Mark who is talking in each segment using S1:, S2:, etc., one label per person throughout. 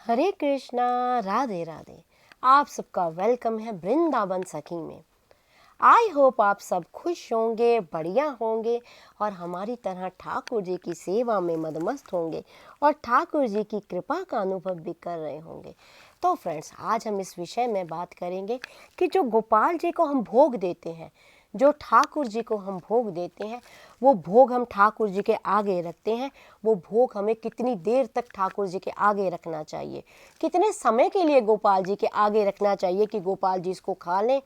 S1: हरे कृष्णा, राधे राधे। आप सबका वेलकम है वृंदावन सखी में। आई होप आप सब खुश होंगे, बढ़िया होंगे और हमारी तरह ठाकुर जी की सेवा में मदमस्त होंगे और ठाकुर जी की कृपा का अनुभव भी कर रहे होंगे। तो फ्रेंड्स, आज हम इस विषय में बात करेंगे कि जो गोपाल जी को हम भोग देते हैं, जो ठाकुर जी को हम भोग देते हैं, वो भोग हम ठाकुर जी के आगे रखते हैं। वो भोग हमें कितनी देर तक ठाकुर जी के आगे रखना चाहिए, कितने समय के लिए गोपाल जी के आगे रखना चाहिए कि गोपाल जी इसको खा लें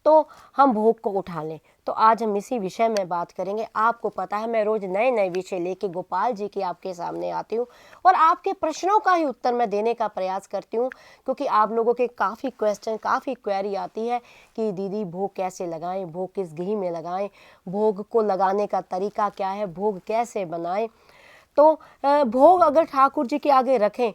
S1: तो हम भोग को उठा लें। तो आज हम इसी विषय में बात करेंगे। आपको पता है, मैं रोज नए नए विषय लेके गोपाल जी के आपके सामने आती हूँ और आपके प्रश्नों का ही उत्तर मैं देने का प्रयास करती हूँ, क्योंकि आप लोगों के काफ़ी क्वेश्चन, काफ़ी क्वेरी आती है कि दीदी भोग कैसे लगाएं, भोग किस घी में लगाएं, भोग को लगाने का तरीका क्या है, भोग कैसे बनाएं। तो भोग अगर ठाकुर जी के आगे रखें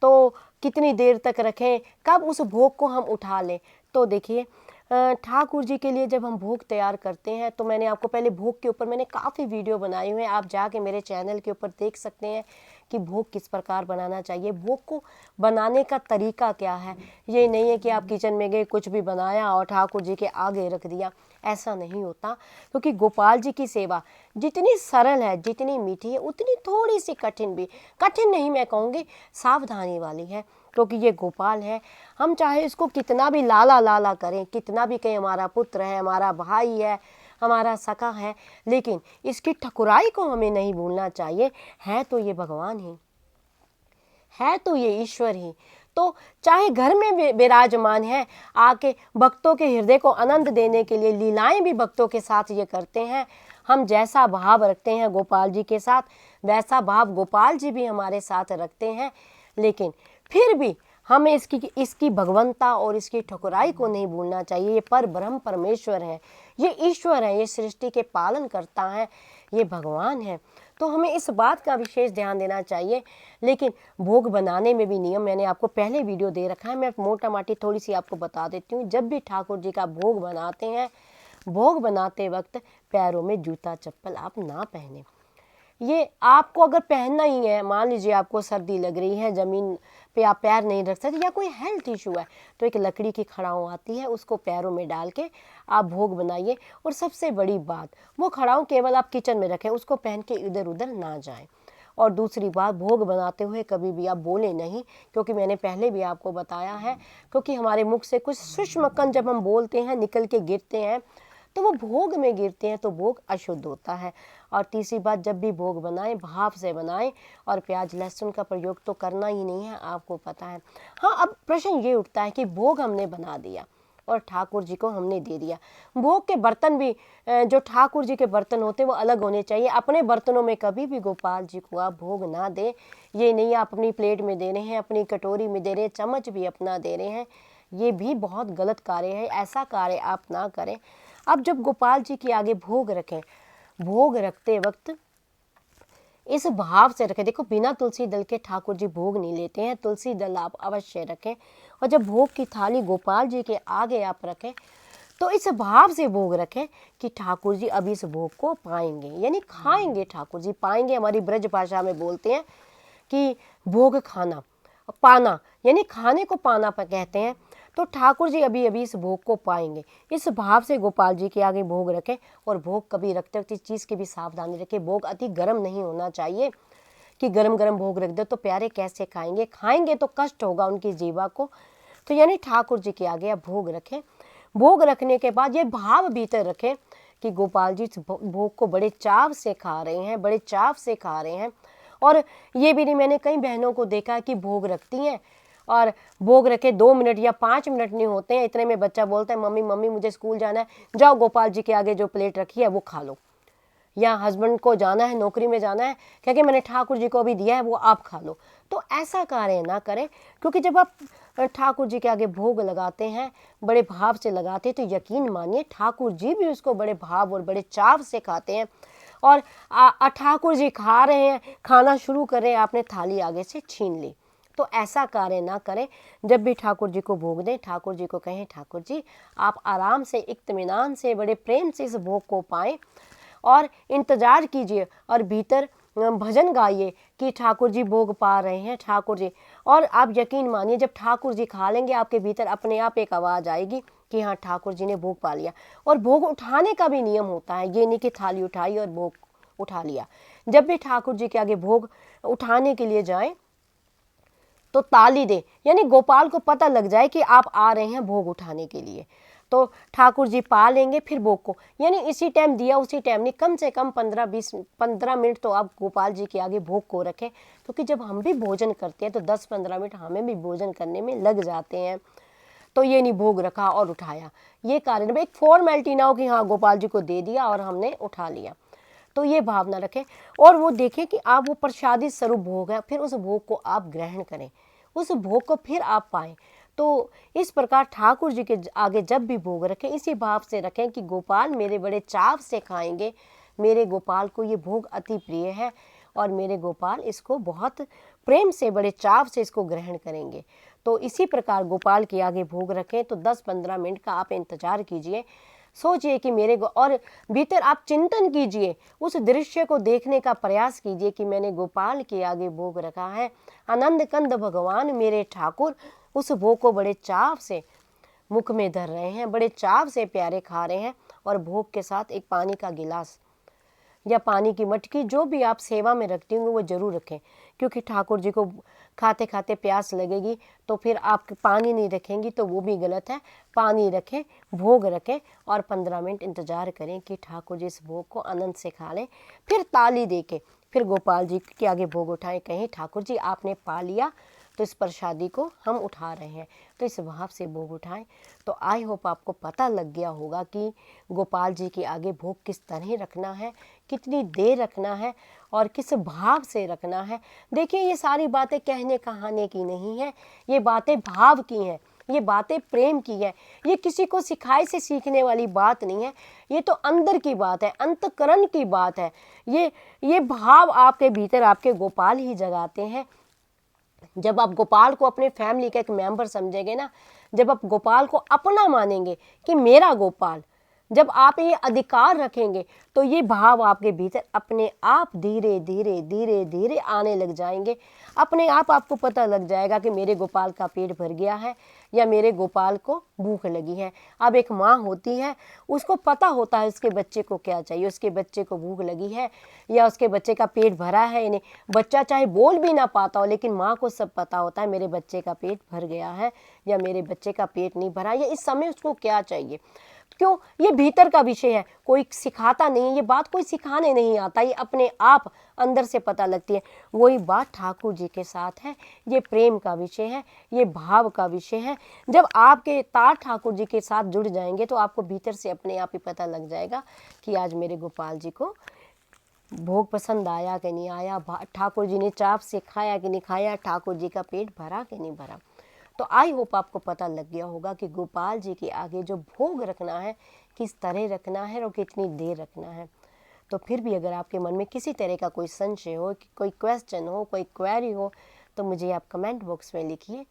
S1: तो कितनी देर तक रखें, कब उस भोग को हम उठा लें। तो देखिए, ठाकुर जी के लिए जब हम भोग तैयार करते हैं तो मैंने आपको पहले भोग के ऊपर मैंने काफ़ी वीडियो बनाए हुए हैं, आप जाके मेरे चैनल के ऊपर देख सकते हैं कि भोग किस प्रकार बनाना चाहिए, भोग को बनाने का तरीका क्या है। ये नहीं है कि आप किचन में गए, कुछ भी बनाया और ठाकुर जी के आगे रख दिया, ऐसा नहीं होता। क्योंकि गोपाल जी की सेवा जितनी सरल है, जितनी मीठी है, उतनी थोड़ी सी कठिन भी, कठिन नहीं मैं कहूँगी, सावधानी वाली है। क्योंकि ये गोपाल है, हम चाहे इसको कितना भी लाला लाला करें, कितना भी कहें हमारा पुत्र है, हमारा भाई है, हमारा सखा है, लेकिन इसकी ठकुराई को हमें नहीं भूलना चाहिए। है तो ये भगवान ही, है तो ये ईश्वर ही। तो चाहे घर में विराजमान है, आके भक्तों के हृदय को आनंद देने के लिए लीलाएं भी भक्तों के साथ ये करते हैं। हम जैसा भाव रखते हैं गोपाल जी के साथ, वैसा भाव गोपाल जी भी हमारे साथ रखते हैं। लेकिन फिर भी हमें इसकी भगवंता और इसकी ठकुराई को नहीं भूलना चाहिए। ये पर ब्रह्म परमेश्वर है, ये ईश्वर है, ये सृष्टि के पालन करता है, ये भगवान है। तो हमें इस बात का विशेष ध्यान देना चाहिए। लेकिन भोग बनाने में भी नियम मैंने आपको पहले वीडियो दे रखा है, मैं मोटा माटी थोड़ी सी आपको बता देती हूँ। जब भी ठाकुर जी का भोग बनाते हैं, भोग बनाते वक्त पैरों में जूता चप्पल आप ना पहने। ये आपको अगर पहनना ही है, मान लीजिए आपको सर्दी लग रही है, ज़मीन पे आप पैर नहीं रख सकते या कोई हेल्थ इशू है, तो एक लकड़ी की खड़ाऊ आती है, उसको पैरों में डाल के आप भोग बनाइए। और सबसे बड़ी बात, वो खड़ाऊ केवल आप किचन में रखें, उसको पहन के इधर उधर ना जाएं। और दूसरी बात, भोग बनाते हुए कभी भी आप बोले नहीं, क्योंकि मैंने पहले भी आपको बताया है, क्योंकि हमारे मुख से कुछ सूक्ष्म कण जब हम बोलते हैं निकल के गिरते हैं तो वो भोग में गिरते हैं, तो भोग अशुद्ध होता है। और तीसरी बात, जब भी भोग बनाएं भाप से बनाएं, और प्याज लहसुन का प्रयोग तो करना ही नहीं है, आपको पता है। हाँ, अब प्रश्न ये उठता है कि भोग हमने बना दिया और ठाकुर जी को हमने दे दिया। भोग के बर्तन भी, जो ठाकुर जी के बर्तन होते हैं वो अलग होने चाहिए। अपने बर्तनों में कभी भी गोपाल जी को आप भोग ना दें। ये नहीं आप अपनी प्लेट में दे रहे हैं, अपनी कटोरी में दे रहे हैं, चम्मच भी अपना दे रहे हैं, ये भी बहुत गलत कार्य है, ऐसा कार्य आप ना करें। अब जब गोपाल जी के आगे भोग रखें, भोग रखते वक्त इस भाव से रखें। देखो, बिना तुलसी दल के ठाकुर जी भोग नहीं लेते हैं, तुलसी दल आप अवश्य रखें। और जब भोग की थाली गोपाल जी के आगे आप रखें तो इस भाव से भोग रखें कि ठाकुर जी अभी इस भोग को पाएंगे, यानी खाएंगे। ठाकुर जी पाएंगे, हमारी ब्रज भाषा में बोलते हैं कि भोग खाना, पाना, यानी खाने को पाना पर कहते हैं। तो ठाकुर जी अभी अभी इस भोग को पाएंगे, इस भाव से गोपाल जी के आगे भोग रखें। और भोग कभी रखते वक्त इस चीज़ की भी सावधानी रखें, भोग अति गर्म नहीं होना चाहिए कि गरम गरम भोग रख दे तो प्यारे कैसे खाएंगे, खाएंगे तो कष्ट होगा उनकी जीवा को। तो यानी ठाकुर जी के आगे आप भोग रखें। भोग रखने के बाद ये भाव भीतर रखें कि गोपाल जी इस भोग को बड़े चाव से खा रहे हैं, बड़े चाव से खा रहे हैं। और ये भी नहीं, मैंने कई बहनों को देखा कि भोग रखती हैं और भोग रखे 2 मिनट या 5 मिनट नहीं होते हैं, इतने में बच्चा बोलता है मम्मी मम्मी मुझे स्कूल जाना है, जाओ गोपाल जी के आगे जो प्लेट रखी है वो खा लो। या हस्बैंड को जाना है, नौकरी में जाना है, क्योंकि मैंने ठाकुर जी को अभी दिया है वो आप खा लो। तो ऐसा कार्य ना करें, क्योंकि जब आप ठाकुर जी के आगे भोग लगाते हैं, बड़े भाव से लगाते हैं, तो यकीन मानिए ठाकुर जी भी उसको बड़े भाव और बड़े चाव से खाते हैं। और ठाकुर जी खा रहे हैं, खाना शुरू कर रहे हैं, आपने थाली आगे से छीन ली। तो ऐसा कार्य ना करें। जब भी ठाकुर जी को भोग दें, ठाकुर जी को कहें ठाकुर जी आप आराम से, इत्मीनान से, बड़े प्रेम से इस भोग को पाएं और इंतजार कीजिए। और भीतर भजन गाइए कि ठाकुर जी भोग पा रहे हैं, ठाकुर जी। और आप यकीन मानिए जब ठाकुर जी खा लेंगे आपके भीतर अपने आप एक आवाज़ आएगी कि हाँ ठाकुर जी ने भोग पा लिया। और भोग उठाने का भी नियम होता है, ये नहीं कि थाली उठाई और भोग उठा लिया। जब भी ठाकुर जी के आगे भोग उठाने के लिए जाएं तो ताली दें, यानी गोपाल को पता लग जाए कि आप आ रहे हैं भोग उठाने के लिए। तो ठाकुर जी पा लेंगे फिर भोग को, यानी इसी टाइम दिया उसी टाइम नहीं, कम से कम 15 मिनट तो आप गोपाल जी के आगे भोग को रखें, क्योंकि जब हम भी भोजन करते हैं तो 10-15 मिनट हमें भी भोजन करने में लग जाते हैं। तो ये नहीं भोग रखा और उठाया, ये कारण भाई एक फॉर्मेलिटी ना हो कि हाँ गोपाल जी को दे दिया और हमने उठा लिया। तो ये भावना रखें और वो देखें कि आप वो प्रसादी स्वरूप भोग है, फिर उस भोग को आप ग्रहण करें, उस भोग को फिर आप पाएं। तो इस प्रकार ठाकुर जी के आगे जब भी भोग रखें इसी भाव से रखें कि गोपाल मेरे बड़े चाव से खाएंगे, मेरे गोपाल को ये भोग अति प्रिय है और मेरे गोपाल इसको बहुत प्रेम से बड़े चाव से इसको ग्रहण करेंगे। तो इसी प्रकार गोपाल के आगे भोग रखें तो 10-15 मिनट का आप इंतजार कीजिए, सोचिए कि मेरे और भीतर आप चिंतन कीजिए, उस दृश्य को देखने का प्रयास कीजिए कि मैंने गोपाल के आगे भोग रखा है, आनंद कंद भगवान मेरे ठाकुर उस भोग को बड़े चाव से मुख में धर रहे हैं, बड़े चाव से प्यारे खा रहे हैं। और भोग के साथ एक पानी का गिलास या पानी की मटकी जो भी आप सेवा में रखती होंगे वो जरूर रखें, क्योंकि ठाकुर जी को खाते खाते प्यास लगेगी तो फिर आप पानी नहीं रखेंगी तो वो भी गलत है। पानी रखें, भोग रखें और 15 मिनट इंतजार करें कि ठाकुर जी इस भोग को आनंद से खा लें, फिर ताली दे के फिर गोपाल जी के आगे भोग उठाएं, कहें ठाकुर जी आपने पा लिया तो इस प्रसादी को हम उठा रहे हैं, तो इस भाव से भोग उठाएं। तो आई होप आपको पता लग गया होगा कि गोपाल जी के आगे भोग किस तरह रखना है, कितनी देर रखना है और किस भाव से रखना है। देखिए ये सारी बातें कहने कहाने की नहीं है, ये बातें भाव की हैं, ये बातें प्रेम की है, ये किसी को सिखाए से सीखने वाली बात नहीं है, ये तो अंदर की बात है, अंतकरण की बात है। ये भाव आपके भीतर आपके गोपाल ही जगाते हैं। जब आप गोपाल को अपने फैमिली का एक मेंबर समझेंगे ना, जब आप गोपाल को अपना मानेंगे कि मेरा गोपाल, जब आप ये अधिकार रखेंगे तो ये भाव आपके भीतर अपने आप धीरे धीरे धीरे धीरे आने लग जाएंगे। अपने आप आपको पता लग जाएगा कि मेरे गोपाल का पेट भर गया है या मेरे गोपाल को भूख लगी है। अब एक माँ होती है, उसको पता होता है उसके बच्चे को क्या चाहिए, उसके बच्चे को भूख लगी है या उसके बच्चे का पेट भरा है या नहीं। बच्चा चाहे बोल भी ना पाता हो लेकिन माँ को सब पता होता है मेरे बच्चे का पेट भर गया है या मेरे बच्चे का पेट नहीं भरा, या इस समय उसको क्या चाहिए। क्यों, ये भीतर का विषय है, कोई सिखाता नहीं, ये बात कोई सिखाने नहीं आता, ये अपने आप अंदर से पता लगती है। वही बात ठाकुर जी के साथ है, ये प्रेम का विषय है, ये भाव का विषय है। जब आपके तार ठाकुर जी के साथ जुड़ जाएंगे तो आपको भीतर से अपने आप ही पता लग जाएगा कि आज मेरे गोपाल जी को भोग पसंद आया कि नहीं आया, ठाकुर जी ने चाप से खाया कि नहीं खाया, ठाकुर जी का पेट भरा कि नहीं भरा। तो आई होप आपको पता लग गया होगा कि गोपाल जी के आगे जो भोग रखना है किस तरह रखना है और कितनी देर रखना है। तो फिर भी अगर आपके मन में किसी तरह का कोई संशय हो, कोई क्वेश्चन हो, कोई क्वेरी हो तो मुझे आप कमेंट बॉक्स में लिखिए।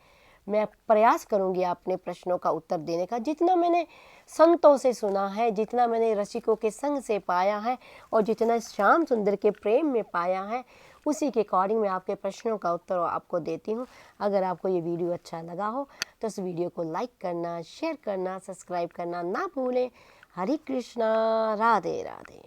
S1: मैं प्रयास करूंगी अपने प्रश्नों का उत्तर देने का। जितना मैंने संतों से सुना है, जितना मैंने रसिकों के संग से पाया है और जितना श्याम सुंदर के प्रेम में पाया है, उसी के अकॉर्डिंग मैं आपके प्रश्नों का उत्तर आपको देती हूँ। अगर आपको ये वीडियो अच्छा लगा हो तो इस वीडियो को लाइक करना, शेयर करना, सब्सक्राइब करना ना भूलें। हरे कृष्णा, राधे राधे।